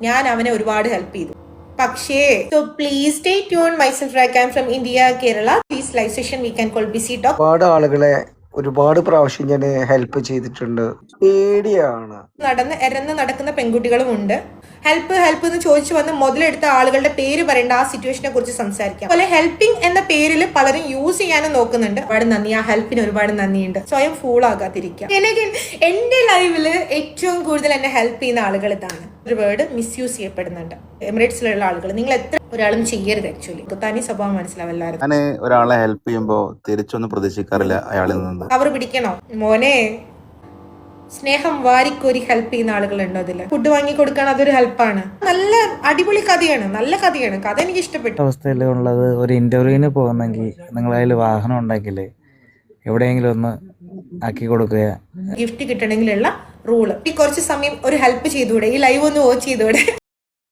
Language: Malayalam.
ഞാൻ അവനെ ഒരുപാട് ഹെൽപ്പ് ചെയ്തു. പക്ഷേ പ്ലീസ് സ്റ്റേ ട്യൂൺ. മൈസെൽഫ് റൈക്ക്, I am from India, Kerala. This live session we can call busy talk. ഒരുപാട് ആളുകളെ ഒരുപാട് പ്രാവശ്യം ഞാൻ ഹെൽപ്പ് ചെയ്തിട്ടുണ്ട്. പേടിയാണ്. എരന്ന് നടക്കുന്ന പെൺകുട്ടികളും ഉണ്ട്. ഹെൽപ്പ് ഹെൽപ്പ് എന്ന് ചോദിച്ചു വന്ന് മുതലെടുത്ത ആളുകളുടെ പേര് പറയേണ്ട, ആ സിറ്റുവേഷനെ കുറിച്ച് സംസാരിക്കാം. അതുപോലെ ഹെൽപ്പിംഗ് എന്ന പേരിൽ പലരും യൂസ് ചെയ്യാനും നോക്കുന്നുണ്ട്. ഒരുപാട് നന്ദി, ആ ഹെൽപ്പിന് ഒരുപാട് നന്ദിയുണ്ട്. സ്വയം ഫൂൾ ആകാതിരിക്കുക. എന്റെ ലൈഫില് ഏറ്റവും കൂടുതൽ എന്നെ ഹെൽപ്പ് ചെയ്യുന്ന ആളുകൾ ഇതാണ്. ഒരു വേർഡ് മിസ്യൂസ് ചെയ്യപ്പെടുന്നുണ്ട് എമിറേറ്റ്സിലുള്ള ആളുകൾ. നിങ്ങൾ എത്ര ഒരാളും ചെയ്യരുത്. ആക്ച്വലി തനി സ്വഭാവം മനസ്സിലാവല്ലായിരുന്നു. ഞാൻ ഒരാളെ ഹെൽപ്പ് ചെയ്യുമ്പോൾ തിരിച്ചൊന്നും പ്രതീക്ഷിക്കാറില്ല അയാളിൽ നിന്ന്. അവർ പിടിക്കണോ മോനെ? സ്നേഹം വാരിക്കോരി ഹെൽപ്പ് ചെയ്യുന്ന ആളുകളുണ്ടോ അതില്? ഫുഡ് വാങ്ങി കൊടുക്കാൻ അതൊരു ഹെൽപ്പാണ്. നല്ല അടിപൊളി കഥയാണ്, നല്ല കഥയാണ്. കഥ എനിക്ക് ഇഷ്ടപ്പെട്ടു. അവസ്ഥയിലുള്ളത് ഒരു ഇന്റർവ്യൂവിന് പോകുന്നെങ്കിൽ നിങ്ങളതിൽ വാഹനം ഉണ്ടെങ്കിൽ എവിടെയെങ്കിലും ഒന്ന് ആക്കി കൊടുക്കുക. ഗിഫ്റ്റ് കിട്ടണമെങ്കിലുള്ള റൂള്. ഈ കുറച്ച് സമയം ഒരു ഹെൽപ്പ് ചെയ്തുകൂടെ? ഈ ലൈവ് ഒന്ന് വാച്ച് ചെയ്തൂടെ?